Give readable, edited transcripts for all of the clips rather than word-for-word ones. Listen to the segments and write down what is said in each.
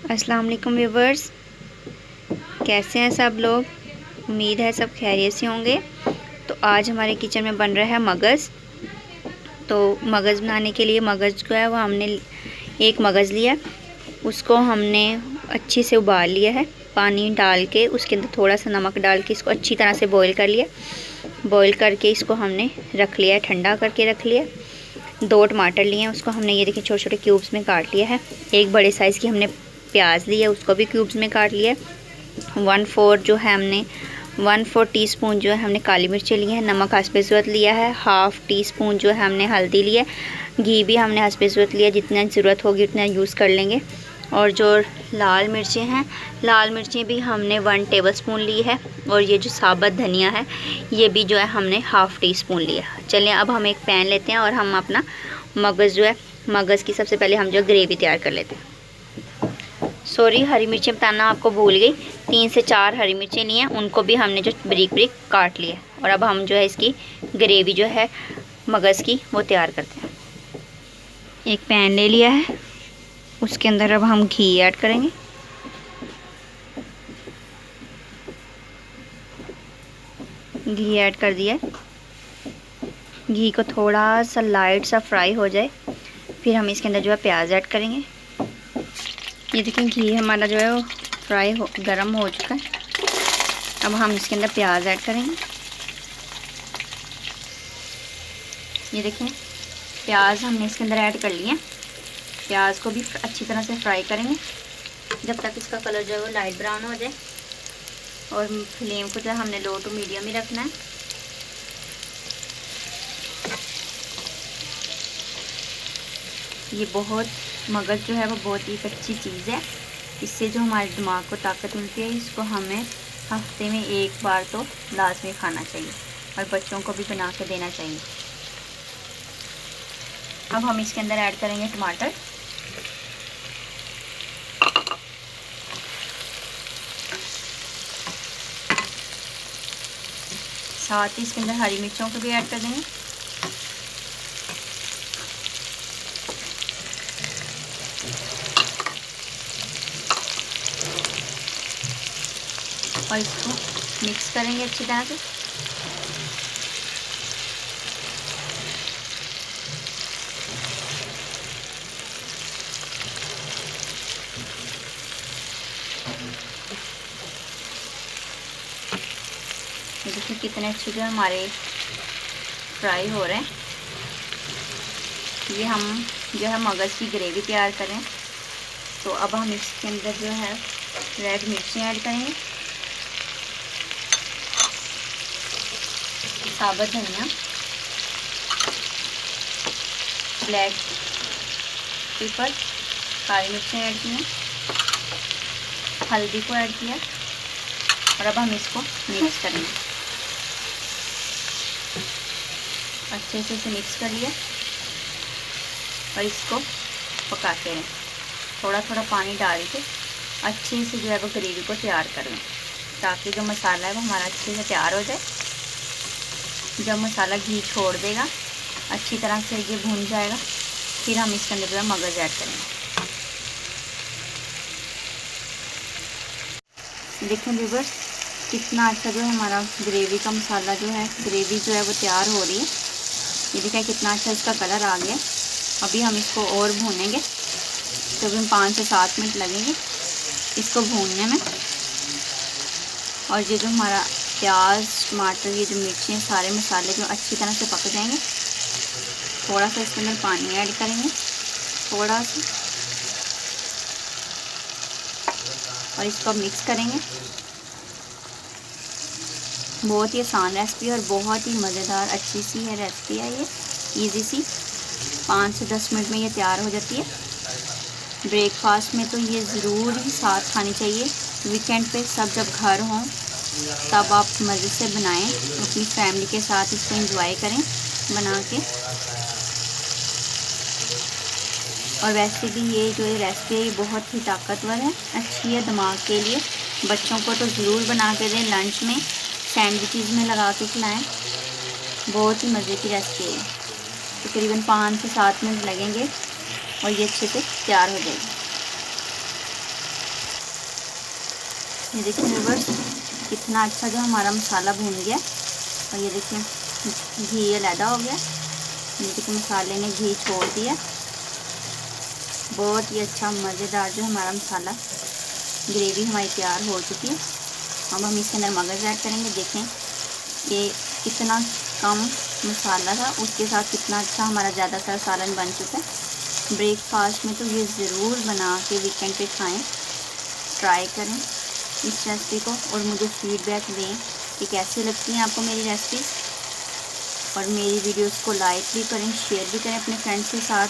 अस्सलाम वालेकुम व्यूवर्स, कैसे हैं सब लोग। उम्मीद है सब खैरियत से होंगे। तो आज हमारे किचन में बन रहा है मगज़। तो मगज़ बनाने के लिए मगज़ जो है वो हमने एक मगज़ लिया, उसको हमने अच्छी से उबाल लिया है पानी डाल के। उसके अंदर थोड़ा सा नमक डाल के इसको अच्छी तरह से बॉईल कर लिया। बॉईल करके इसको हमने रख लिया है, ठंडा करके रख लिया। 2 टमाटर लिए हैं, उसको हमने ये देखिए छोटे छोटे क्यूब्स में काट लिया है। एक बड़े साइज़ की हमने प्याज ली है, उसको भी क्यूब्स में काट लिया। 1/4 जो है हमने 1/4 टीस्पून जो है हमने काली मिर्चें ली हैं। नमक हस्बे ज़रूरत लिया है। 1/2 टीस्पून जो है हमने हल्दी लिया। घी भी हमने हस्बे ज़रूरत लिया, जितना ज़रूरत होगी उतना यूज़ कर लेंगे। और जो लाल मिर्चें हैं, लाल मिर्चें भी हमने 1 टेबलस्पून ली है। और ये जो साबुत धनिया है ये भी जो है हमने 1/2 टीस्पून लिया। चलिए अब हम एक पैन लेते हैं और हम अपना मगज़ जो है, मगज़ की सबसे पहले हम जो ग्रेवी तैयार कर लेते हैं। सॉरी, हरी मिर्चें बताना आपको भूल गई। 3 से 4 हरी मिर्चें ली हैं, उनको भी हमने जो बारीक बारीक काट लिया। और अब हम जो है इसकी ग्रेवी जो है मगज़ की वो तैयार करते हैं। एक पैन ले लिया है, उसके अंदर अब हम घी ऐड करेंगे। घी ऐड कर दिया। घी को थोड़ा सा लाइट सा फ्राई हो जाए, फिर हम इसके अंदर जो है प्याज ऐड करेंगे। ये देखिए घी हमारा जो है वो गर्म हो चुका है। अब हम इसके अंदर प्याज ऐड करेंगे। ये देखें प्याज हमने इसके अंदर ऐड कर लिए। प्याज को भी अच्छी तरह से फ्राई करेंगे जब तक इसका कलर जो है वो लाइट ब्राउन हो जाए। और फ्लेम को जो है हमने लो टू मीडियम ही रखना है। ये मगज़ जो है वो बहुत ही अच्छी चीज़ है। इससे जो हमारे दिमाग को ताकत मिलती है, इसको हमें हफ्ते में 1 बार तो लाजमी खाना चाहिए और बच्चों को भी बना के देना चाहिए। अब हम इसके अंदर ऐड करेंगे टमाटर। साथ ही इसके अंदर हरी मिर्चों को भी ऐड कर देंगे। और इसको मिक्स करेंगे अच्छी तरह से। देखिए कितने अच्छे जो हमारे फ्राई हो रहे हैं। ये हम जो है मगज़ की ग्रेवी तैयार करें। तो अब हम इसके अंदर जो है रेड मिर्ची ऐड करेंगे, साबुत धनिया, ब्लैक पेपर, काली मिर्चें ऐड की हैं, हल्दी को ऐड किया। और अब हम इसको मिक्स करेंगे। अच्छे से इसे मिक्स कर लिया और इसको पकाते रहें। थोड़ा थोड़ा पानी डाल के अच्छे से जो है वो ग्रेवी को तैयार कर लें, ताकि जो मसाला है वो हमारा अच्छे से तैयार हो जाए। जब मसाला घी छोड़ देगा, अच्छी तरह से ये भून जाएगा, फिर हम इसके अंदर जो है मगज़ ऐड करेंगे। देखें व्यूअर्स, कितना अच्छा जो है हमारा ग्रेवी का मसाला जो है, ग्रेवी जो है वो तैयार हो रही है। ये देखें कितना अच्छा इसका कलर आ गया। अभी हम इसको और भूनेंगे, तो अभी 5 से 7 मिनट लगेंगे इसको भूनने में। और ये जो हमारा प्याज, टमाटर, ये जो मिर्चें, सारे मसाले जो अच्छी तरह से पक जाएंगे। थोड़ा सा इसके अंदर पानी ऐड करेंगे, थोड़ा सा, और इसको मिक्स करेंगे। बहुत ही आसान रेसिपी और बहुत ही मज़ेदार अच्छी सी है रेसिपी है ये, इजी सी। 5 से 10 मिनट में ये तैयार हो जाती है। ब्रेकफास्ट में तो ये ज़रूर ही साथ खानी चाहिए। वीकेंड पे सब जब घर हों तब आप मज़े से बनाएं, अपनी फैमिली के साथ इसको एंजॉय करें बना के। और वैसे भी ये जो रेसिपी है ये बहुत ही ताकतवर है, अच्छी है दिमाग के लिए। बच्चों को तो ज़रूर बना के दें, लंच में, सैंडविचेस में लगा के खिलाएं। बहुत ही मज़े की रेसिपी है। तकरीबन 5 से 7 मिनट लगेंगे और ये अच्छे से तैयार हो जाएगी। ये देखिए व्यूअर्स कितना अच्छा जो हमारा मसाला भून गया। और ये देखिए घी अलहदा हो गया। ये देखिए मसाले ने घी छोड़ दिया। बहुत ही अच्छा मज़ेदार जो हमारा मसाला ग्रेवी हमारी तैयार हो चुकी है। अब हम इसके अंदर मगज़ ऐड करेंगे। देखें ये कितना कम मसाला था, उसके साथ कितना अच्छा हमारा ज़्यादातर सालन बन चुका है। ब्रेकफास्ट में तो ये ज़रूर बना के वीकेंड पे खाएं, ट्राई करें इस रेसिपी को और मुझे फीडबैक दें कि कैसी लगती हैं आपको मेरी रेसिपीज़। और मेरी वीडियोस को लाइक भी करें, शेयर भी करें अपने फ्रेंड्स के साथ।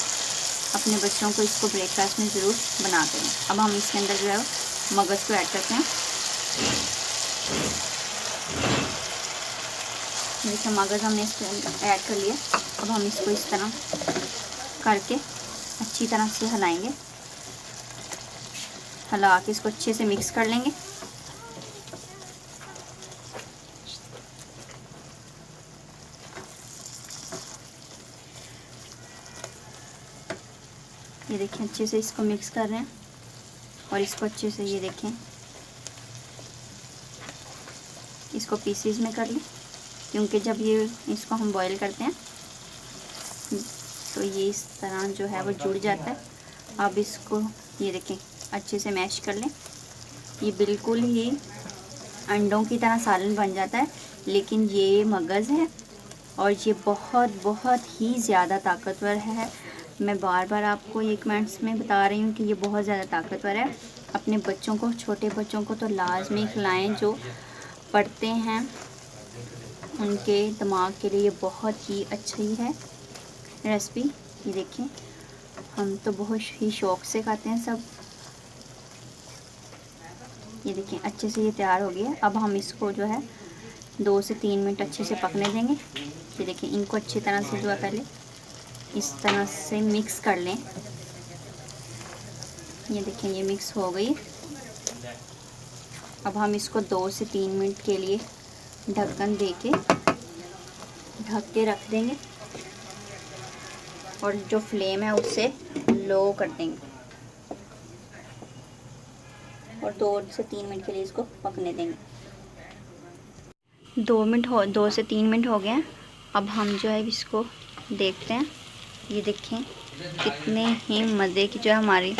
अपने बच्चों को इसको ब्रेकफास्ट में ज़रूर बना करें। अब हम इसके अंदर जो है मगज़ को ऐड करते हैं। जैसे मगज़ हमने इसके अंदर ऐड कर लिया। अब हम इसको इस तरह करके अच्छी तरह से हिलाएंगे। हिला के इसको अच्छे से मिक्स कर लेंगे। ये देखें अच्छे से इसको मिक्स कर रहे हैं और इसको अच्छे से ये देखें इसको पीसीज में कर लें, क्योंकि जब ये इसको हम बॉईल करते हैं तो ये इस तरह जो है वो जुड़ जाता है। अब इसको ये देखें अच्छे से मैश कर लें। ये बिल्कुल ही अंडों की तरह सालन बन जाता है, लेकिन ये मगज़ है और ये बहुत बहुत ही ज़्यादा ताकतवर है। मैं बार बार आपको ये कमेंट्स में बता रही हूँ कि ये बहुत ज़्यादा ताकतवर है। अपने बच्चों को, छोटे बच्चों को तो लाजमी खिलाएं, जो पढ़ते हैं उनके दिमाग के लिए ये बहुत ही अच्छी है रेसिपी। ये देखें हम तो बहुत ही शौक़ से खाते हैं सब। ये देखें अच्छे से ये तैयार हो गया। अब हम इसको जो है 2 से 3 मिनट अच्छे से पकने देंगे। ये देखें इनको अच्छी तरह से जो है पहले इस तरह से मिक्स कर लें। ये देखें ये मिक्स हो गई। अब हम इसको 2 से 3 मिनट के लिए ढक्कन देके ढक के रख देंगे और जो फ्लेम है उससे लो कर देंगे और 2 से 3 मिनट के लिए इसको पकने देंगे। 2 से 3 मिनट हो गए हैं। अब हम जो है इसको देखते हैं। ये देखें कितने ही मज़े की जो है हमारी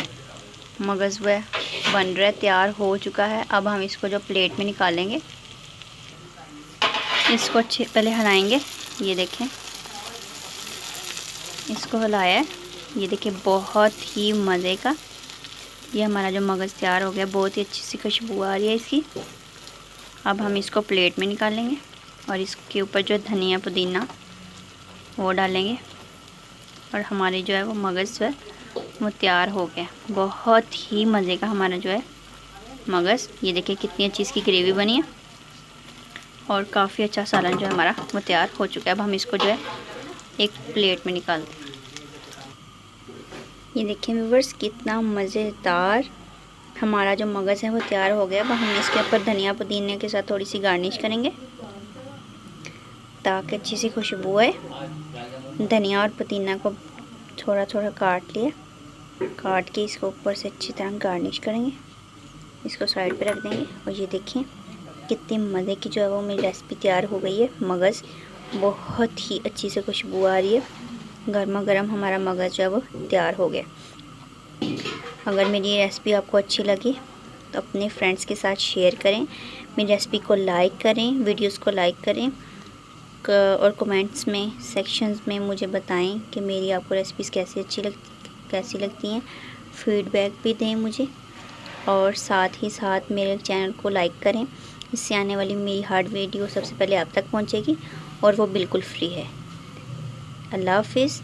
मगज़ वह बन रहा है, तैयार हो चुका है। अब हम इसको जो प्लेट में निकालेंगे, इसको अच्छे पहले हिलाएंगे। ये देखें इसको हिलाया है। ये देखिए बहुत ही मज़े का ये हमारा जो मगज़ तैयार हो गया। बहुत ही अच्छी सी खुशबू आ रही है इसकी। अब हम इसको प्लेट में निकालेंगे और इसके ऊपर जो धनिया पुदीना वो डालेंगे और हमारे जो है वो मगज़ जो है वो तैयार हो गया। बहुत ही मज़े का हमारा जो है मगज़। ये देखिए कितनी अच्छी इसकी ग्रेवी बनी है और काफ़ी अच्छा सालन जो है हमारा वो तैयार हो चुका है। अब हम इसको जो है एक प्लेट में निकालते हैं। ये देखिए व्यूअर्स कितना मज़ेदार हमारा जो मगज़ है वो तैयार हो गया। अब हम इसके ऊपर धनिया पुदीने के साथ थोड़ी सी गार्निश करेंगे ताकि अच्छी सी खुशबू आए। धनिया और पुदीना को थोड़ा थोड़ा काट लिया, काट के इसको ऊपर से अच्छी तरह गार्निश करेंगे। इसको साइड पे रख देंगे और ये देखें कितनी मज़े की जो है वो मेरी रेसिपी तैयार हो गई है। मगज़ बहुत ही अच्छी से खुशबू आ रही है। गर्मा गर्म हमारा मगज़ जो है वो तैयार हो गया। अगर मेरी ये रेसिपी आपको अच्छी लगी तो अपने फ्रेंड्स के साथ शेयर करें, मेरी रेसिपी को लाइक करें, वीडियोस को लाइक करें और कमेंट्स में, सेक्शंस में मुझे बताएं कि मेरी आपको रेसिपीज़ कैसी लगती हैं। फीडबैक भी दें मुझे और साथ ही साथ मेरे चैनल को लाइक करें। इससे आने वाली मेरी हर वीडियो सबसे पहले आप तक पहुंचेगी और वो बिल्कुल फ्री है। अल्लाह हाफिज़।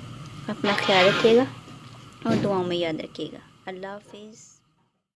अपना ख्याल रखिएगा और दुआओं में याद रखिएगा। अल्लाह हाफिज़।